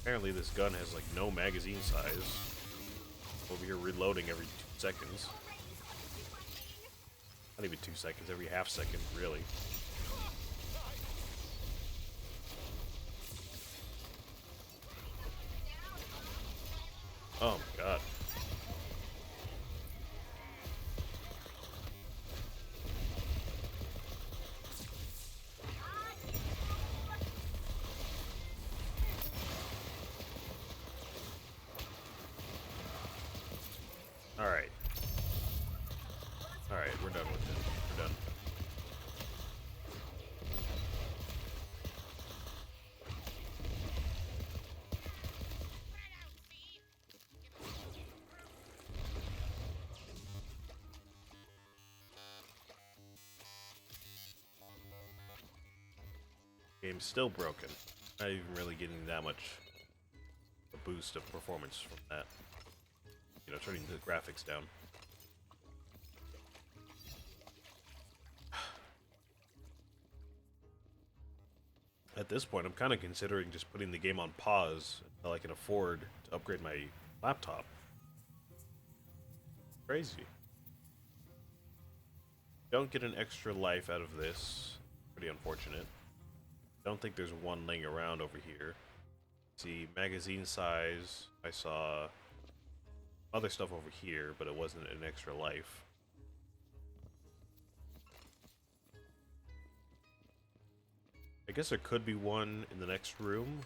Apparently this gun has like no magazine size. Over here reloading every 2 seconds. Not even 2 seconds, every half second, really. Oh my god. Alright. Alright, we're done with it. We're done. Game's still broken. Not even really getting that much a boost of performance from that. You know, turning the graphics down. At this point, I'm kind of considering just putting the game on pause until I can afford to upgrade my laptop. Crazy. Don't get an extra life out of this. Pretty unfortunate. Don't think there's one laying around over here. See, magazine size. I saw other stuff over here, but it wasn't an extra life. I guess there could be one in the next room.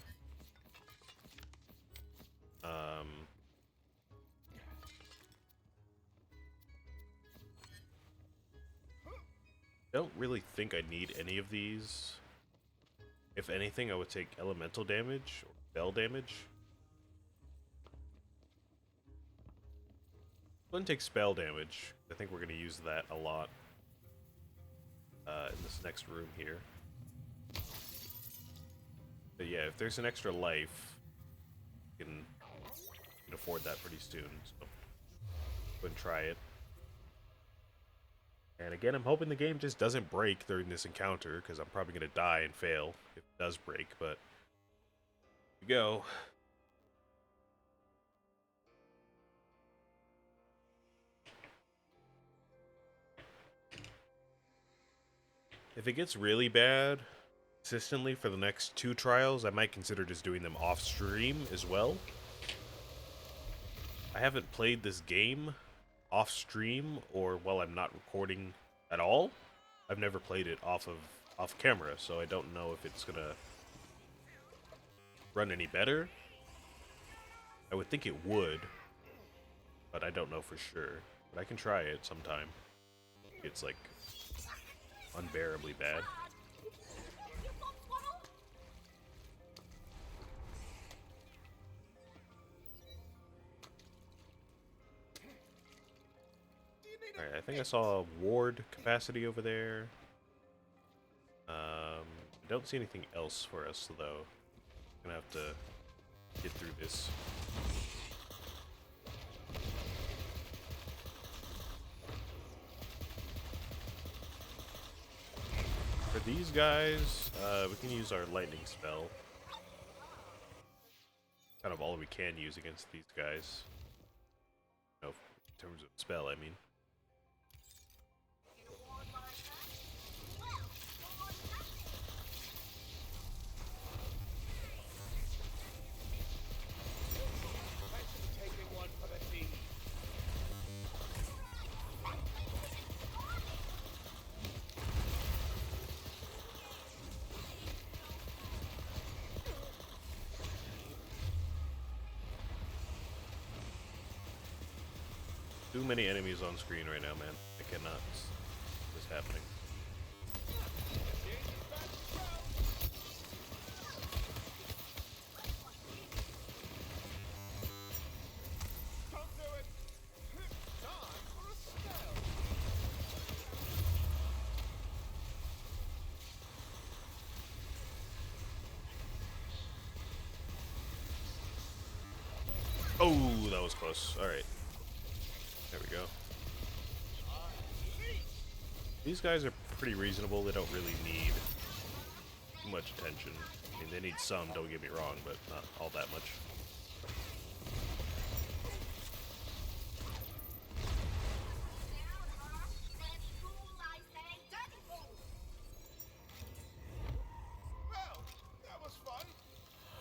Don't really think I need any of these. If anything, I would take elemental damage or spell damage. I'm gonna take spell damage. I think we're gonna use that a lot in this next room here. But yeah, if there's an extra life, you can afford that pretty soon. So go and try it. And again, I'm hoping the game just doesn't break during this encounter, because I'm probably going to die and fail if it does break, but here we go. If it gets really bad consistently for the next 2 trials, I might consider just doing them off stream as well. I haven't played this game off stream or while I'm not recording at all. I've never played it off camera, so I don't know if it's gonna run any better. I would think it would, but I don't know for sure. But I can try it sometime. It's like unbearably bad. Alright, I think I saw a ward capacity over there. I don't see anything else for us, though. I'm gonna have to get through this. For these guys, we can use our lightning spell. Kind of all we can use against these guys. You know, in terms of spell, I mean. Too many enemies on screen right now, man. I cannot. What's happening? Oh, that was close. All right. There we go. These guys are pretty reasonable. They don't really need too much attention. I mean, they need some, don't get me wrong, but not all that much. Well, that was fun.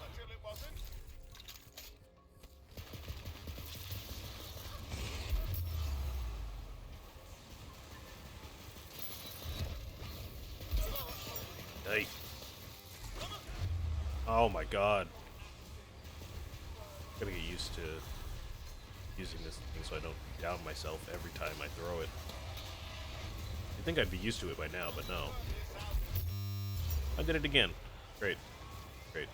Until it wasn't. Hey. Oh my god. Gotta get used to using this thing so I don't down myself every time I throw it. You'd think I'd be used to it by now, but no. I did it again. Great. Great.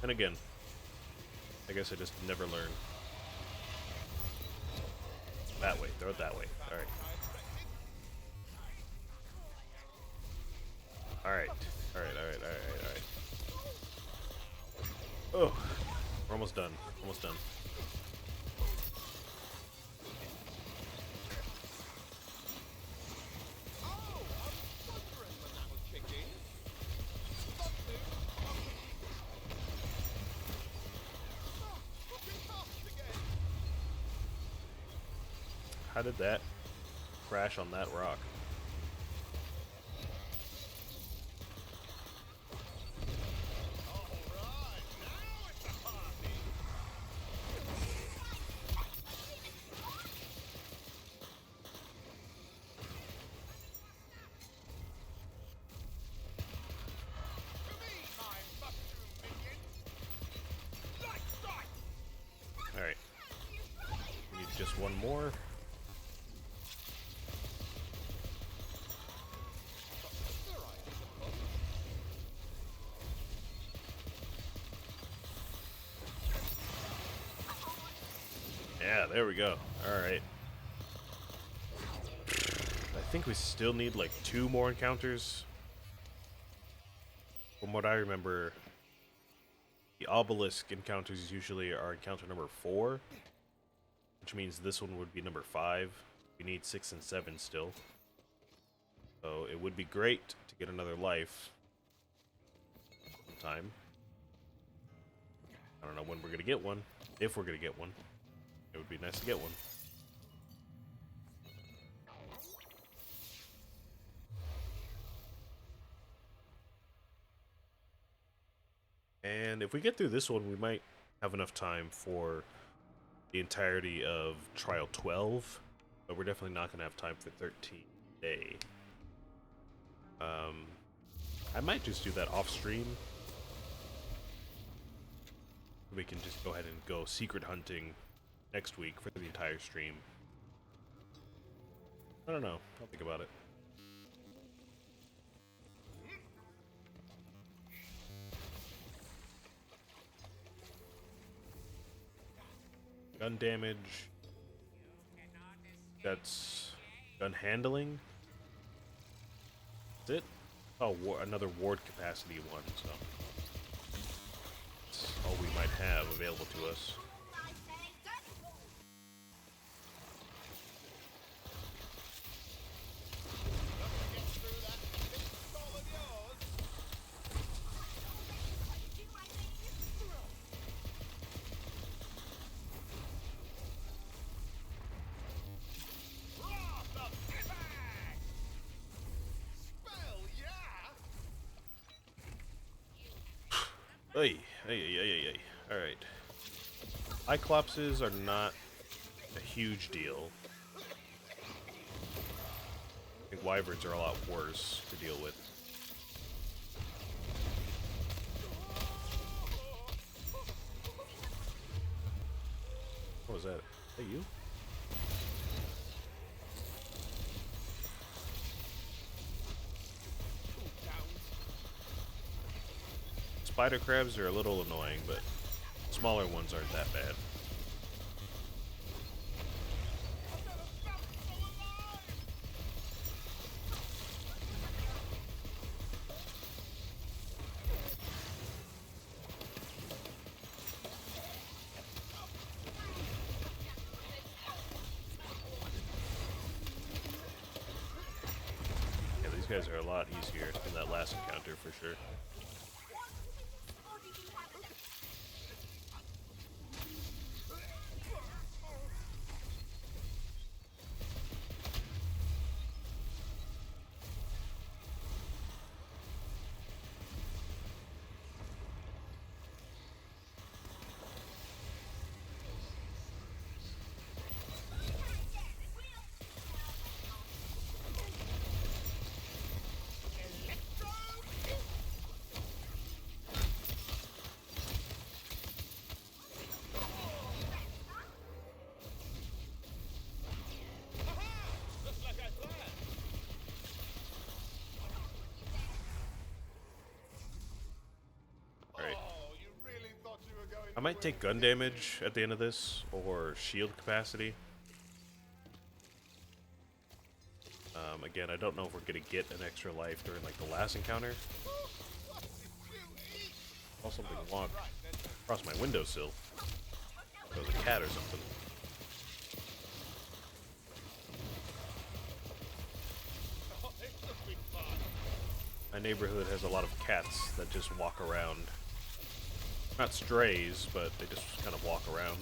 And again. I guess I just never learn. That way. Throw it that way. Alright. Alright. Alright. Oh. We're almost done. Almost done. How did that crash on that rock? Alright. We need just one more. Yeah, there we go. Alright. I think we still need like 2 more encounters. From what I remember, the obelisk encounters usually are encounter number 4, which means this one would be number 5. We need 6 and 7 still. So it would be great to get another life sometime. I don't know when we're going to get one, if we're going to get one. It would be nice to get one. And if we get through this one, we might have enough time for the entirety of Trial 12, but we're definitely not going to have time for 13 today. I might just do that off stream. We can just go ahead and go secret hunting next week for the entire stream. I don't know. I'll think about it. Gun damage. That's gun handling. That's it. Oh, another ward capacity one, so that's all we might have available to us. Hey. Alright. Cyclopses are not a huge deal. I think wyverns are a lot worse to deal with. What was that? Hey, you? Spider crabs are a little annoying, but smaller ones aren't that bad. guys are a lot easier in that last encounter for sure. Just like I planned. Alright. Oh, you really thought you were going I might take gun damage at the end of this, or shield capacity. Again, I don't know if we're gonna get an extra life during like the last encounter. What did you eat? Saw something walk Right, then. across my windowsill. It was a cat or something. Oh, this will be fun. My neighborhood has a lot of cats that just walk around. Not strays, but they just kind of walk around.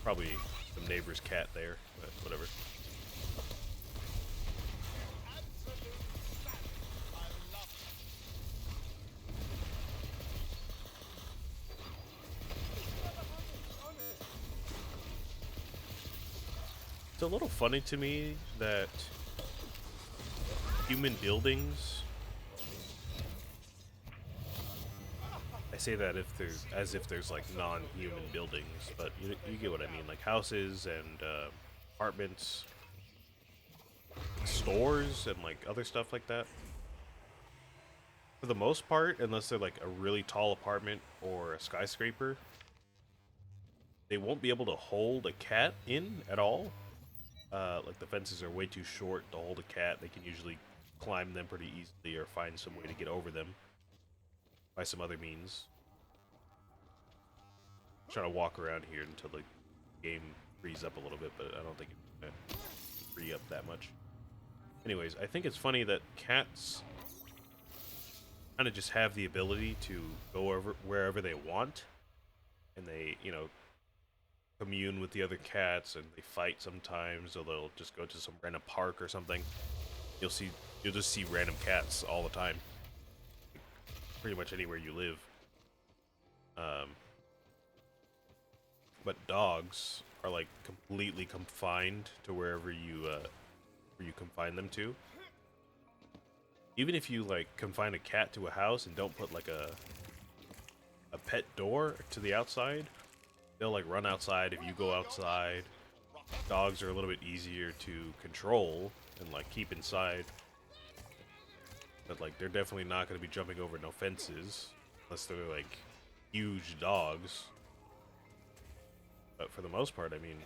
Probably some neighbor's cat there, but whatever. Absolute savage. I love it. It's a little funny to me that human buildings. I say that if there's as if there's like non-human buildings, but you get what I mean, like houses and apartments, stores, and like other stuff like that. For the most part, unless they're like a really tall apartment or a skyscraper, they won't be able to hold a cat in at all. Like the fences are way too short to hold a cat. They can usually climb them pretty easily or find some way to get over them by some other means. I'm trying to walk around here until the game frees up a little bit, but I don't think it's gonna free up that much. Anyways, I think it's funny that cats kind of just have the ability to go over wherever they want, and they, you know, commune with the other cats, and they fight sometimes, or they'll just go to some random park or something. You'll just see random cats all the time, pretty much anywhere you live. But dogs are like completely confined to wherever you confine them to. Even if you like confine a cat to a house and don't put like a pet door to the outside, they'll like run outside if you go outside. Dogs are a little bit easier to control and like keep inside. But like they're definitely not going to be jumping over no fences unless they're like huge dogs. But for the most part, I mean,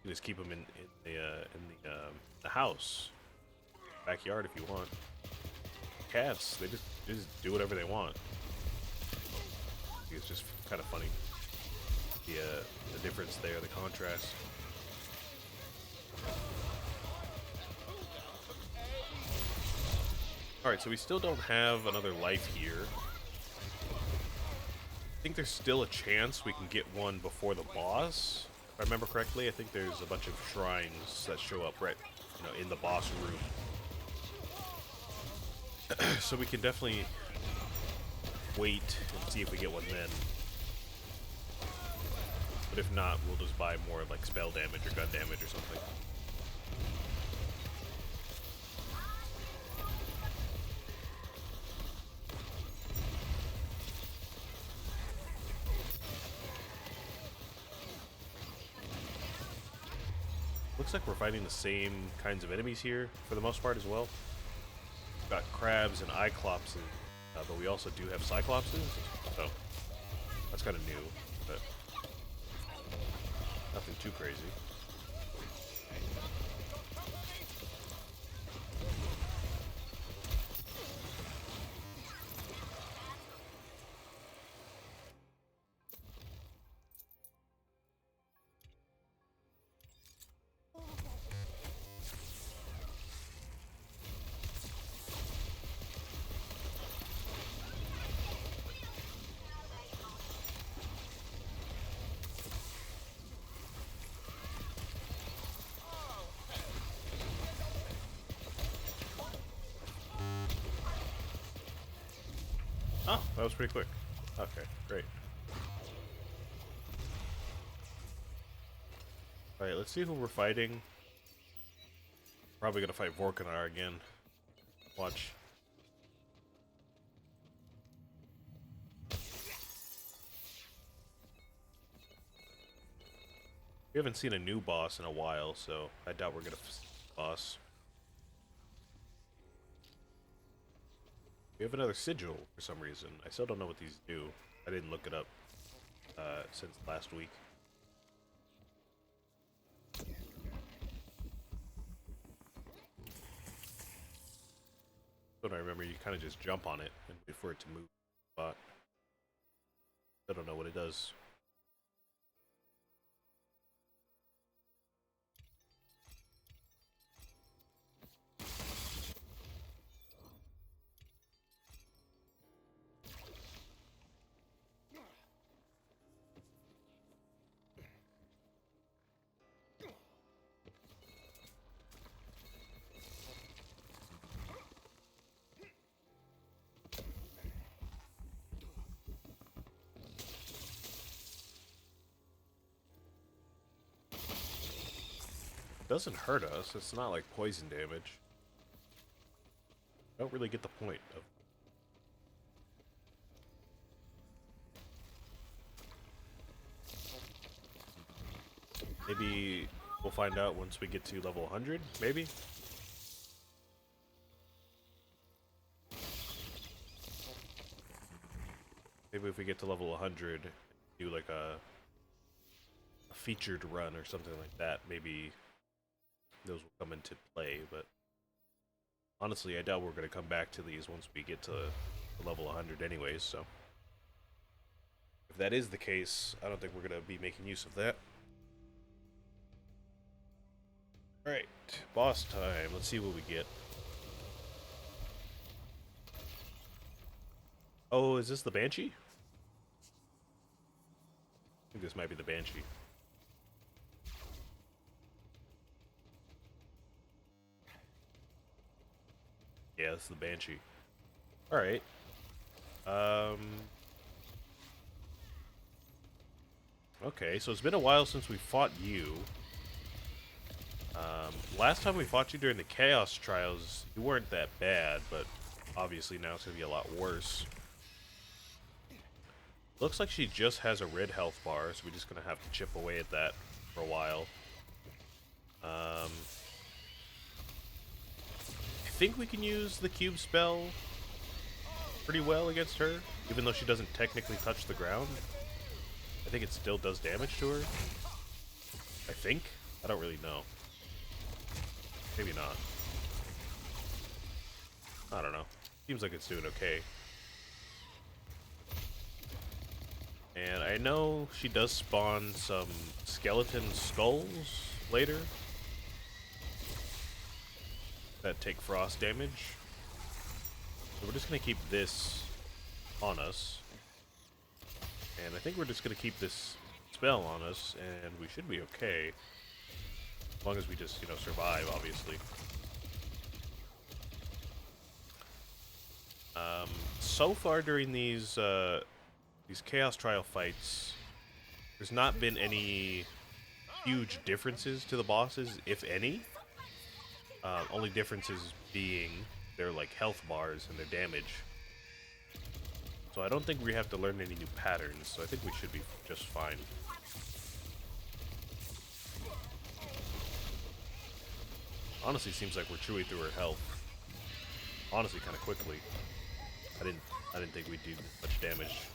you just keep them in the house, backyard if you want. Cats, they just do whatever they want. It's just kind of funny, the difference there, the contrast. All right, so we still don't have another life here. I think there's still a chance we can get one before the boss. If I remember correctly, I think there's a bunch of shrines that show up right, you know, in the boss room. So we can definitely wait and see if we get one then. But if not, we'll just buy more of like spell damage or gun damage or something. Looks like we're fighting the same kinds of enemies here for the most part as well. We've got crabs and cyclopses, but we also do have cyclopses, so that's kind of new, but nothing too crazy. Oh, that was pretty quick. Okay, great. Alright, let's see who we're fighting. Probably gonna fight Vorkanar again. Watch. We haven't seen a new boss in a while, so I doubt we're gonna see a boss. We have another sigil for some reason. I still don't know what these do. I didn't look it up since last week. But I remember you kind of just jump on it and wait for it to move. But I don't know what it does. Doesn't hurt us. It's not like poison damage. I don't really get the point of. Maybe we'll find out once we get to level 100, maybe? Maybe if we get to level 100, do like a featured run or something like that, maybe those will come into play, but honestly, I doubt we're going to come back to these once we get to level 100 anyways, so if that is the case, I don't think we're going to be making use of that. Alright, boss time. Let's see what we get. Oh, is this the Banshee? I think this might be the Banshee. Yeah, this is the Banshee. Alright. Okay, so it's been a while since we fought you. Last time we fought you during the Chaos Trials, you weren't that bad, but obviously now it's gonna be a lot worse. Looks like she just has a red health bar, so we're just gonna have to chip away at that for a while. I think we can use the cube spell pretty well against her, even though she doesn't technically touch the ground. I think it still does damage to her. I think. I don't really know. Maybe not. I don't know. Seems like it's doing okay. And I know she does spawn some skeleton skulls later that take frost damage. So we're just going to keep this on us. And I think we're just going to keep this spell on us, and we should be okay. As long as we just, survive, obviously. So far during these Chaos Trial fights, there's not been any huge differences to the bosses, if any. Only differences being their, health bars and their damage. So I don't think we have to learn any new patterns, so I think we should be just fine. Honestly, seems like we're chewing through her health. Honestly, kind of quickly. I didn't think we'd do much damage.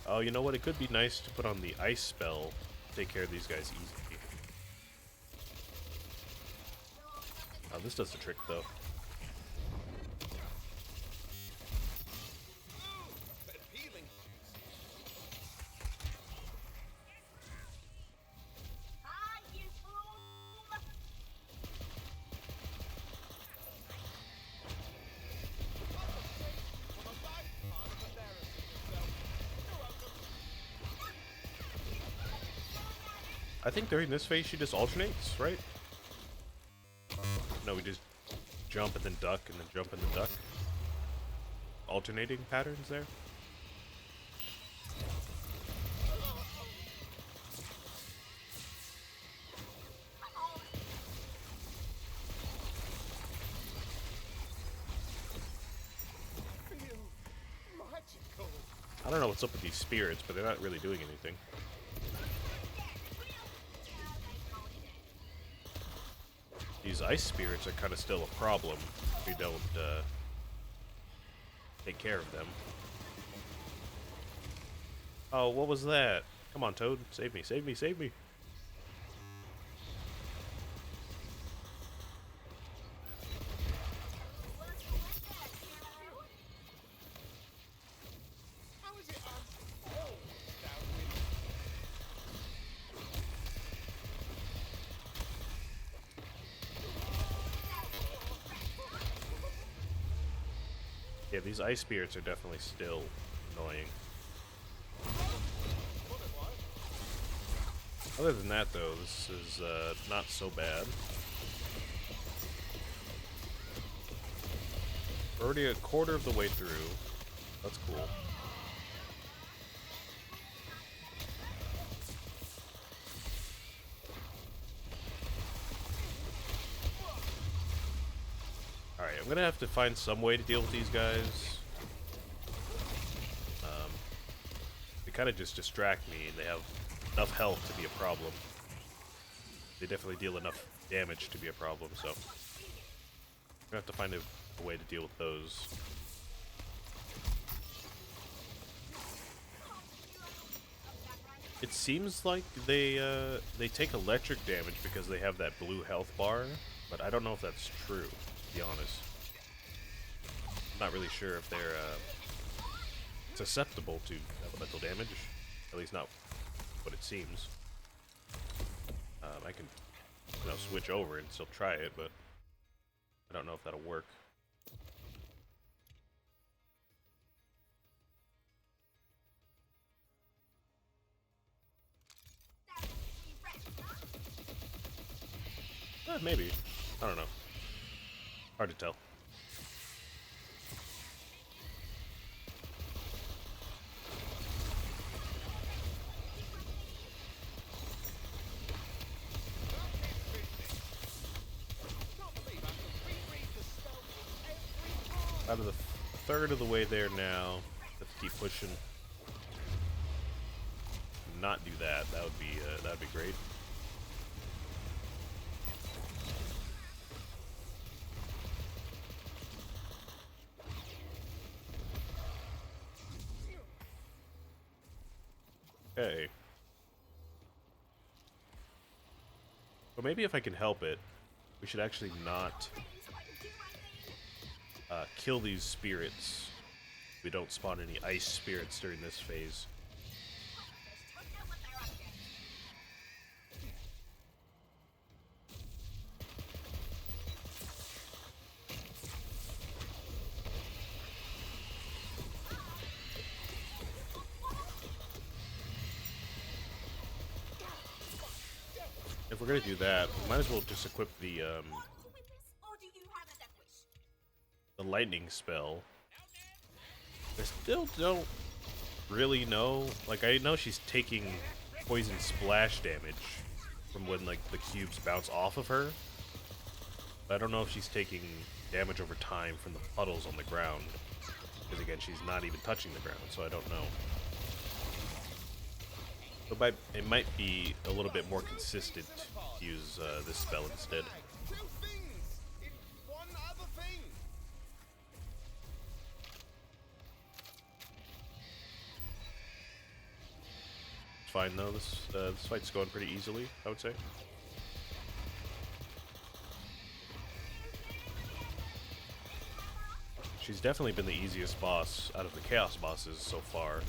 Oh, you know what? It could be nice to put on the ice spell to take care of these guys easily. Oh, this does the trick, though. I think during this phase she just alternates, right? No, we just jump and then duck and then jump and then duck. Alternating patterns there. Magical. I don't know what's up with these spirits, but they're not really doing anything. These ice spirits are kind of still a problem if we don't take care of them. Oh, what was that? Come on, Toad. Save me, save me, save me. How is it I'm all downwind? Yeah, these ice spirits are definitely still annoying. Other than that, though, this is not so bad. We're already a quarter of the way through. That's cool. Alright, I'm gonna have to find some way to deal with these guys. They kind of just distract me, and they have enough health to be a problem. They definitely deal enough damage to be a problem, so I'm gonna have to find a way to deal with those. It seems like they take electric damage because they have that blue health bar, but I don't know if that's true, to be honest. I'm not really sure if they're susceptible to elemental damage, at least not what it seems. I can, switch over and still try it, but I don't know if that'll work. Maybe. I don't know. Hard to tell. Out of the third of the way there now. Let's keep pushing. Not do that. That would be great. Okay. Well, maybe if I can help it, we should actually not kill these spirits. We don't spawn any ice spirits during this phase. If we're gonna do that, we might as well just equip the lightning spell. I still don't really know. Like, I know she's taking poison splash damage from when, like, the cubes bounce off of her. But I don't know if she's taking damage over time from the puddles on the ground. Because, again, she's not even touching the ground, so I don't know. So it might be a little bit more consistent to use this spell instead. Two things in one other thing. It's fine though. This fight's going pretty easily, I would say. She's definitely been the easiest boss out of the Chaos bosses so far.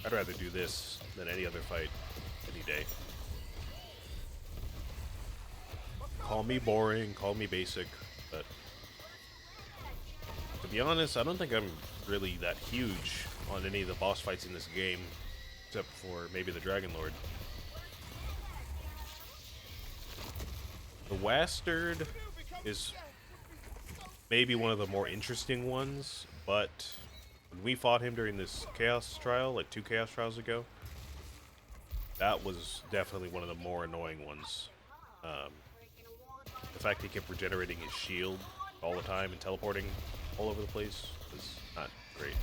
I'd rather do this than any other fight any day. Call me boring, call me basic, but to be honest, I don't think I'm really that huge on any of the boss fights in this game, except for maybe the Dragon Lord. The Wastard is maybe one of the more interesting ones, but when we fought him during this Chaos Trial, like 2 Chaos Trials ago, that was definitely one of the more annoying ones. The fact he kept regenerating his shield all the time and teleporting all over the place was not great.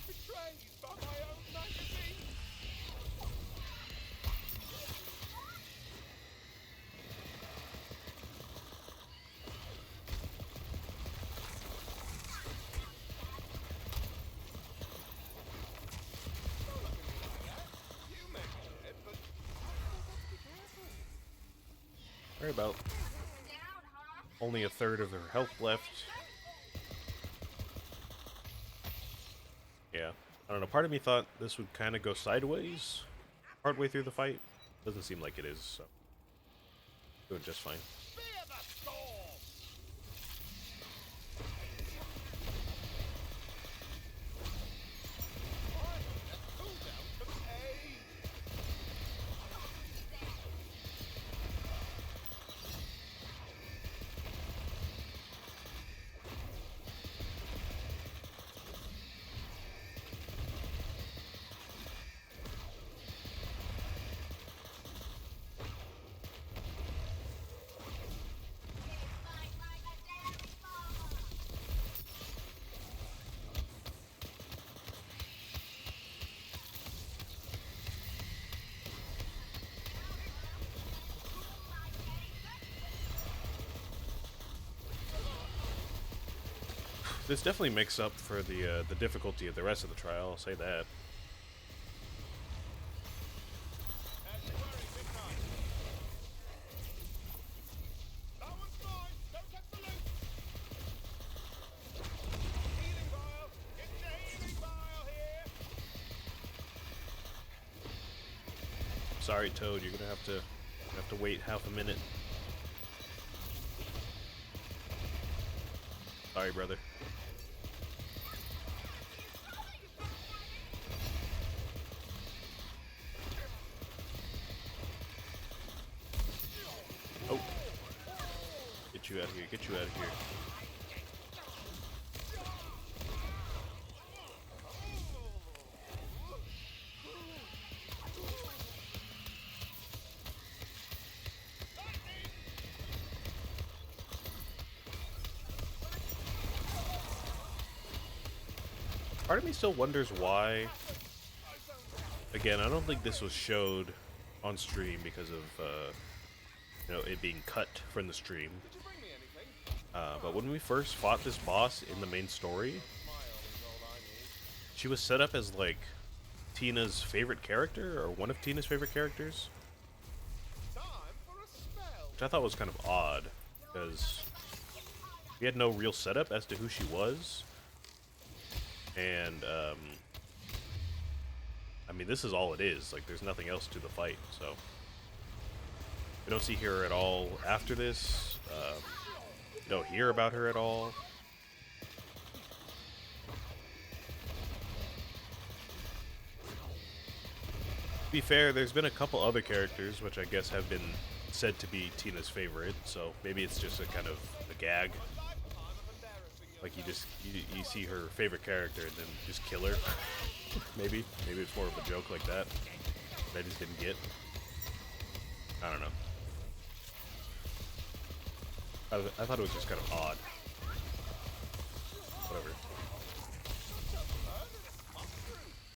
Betrayed by my own magazine. Don't look at me like that. You may be dead, but I've got to be careful. They're about only a third of their health left. Yeah, I don't know. Part of me thought this would kind of go sideways partway through the fight. Doesn't seem like it is, so doing just fine. Fear the storm. I'm cooldown to pay. This definitely makes up for the difficulty of the rest of the trial. I'll say that. As you worry, midnight. That one's mine. Don't touch the loot. Healing vial. Get your healing vial here. Sorry, Toad. You're gonna have to wait half a minute. Sorry, brother. Oh. Get you out of here. Get you out of here. Part of me still wonders why. Again, I don't think this was showed on stream because of it being cut from the stream. Did you bring me anything? But when we first fought this boss in the main story, Smile is all I need. she was set up as like Tina's favorite character, or one of Tina's favorite characters, Time for a spell. which I thought was kind of odd because we had no real setup as to who she was. And I mean, this is all it is. Like, there's nothing else to the fight, so we don't see her at all after this. We don't hear about her at all. To be fair, there's been a couple other characters which I guess have been said to be Tina's favorite, so maybe it's just a kind of a gag. Like you see her favorite character and then just kill her. Maybe it's more of a joke like that I just didn't get. I don't know. I thought it was just kind of odd.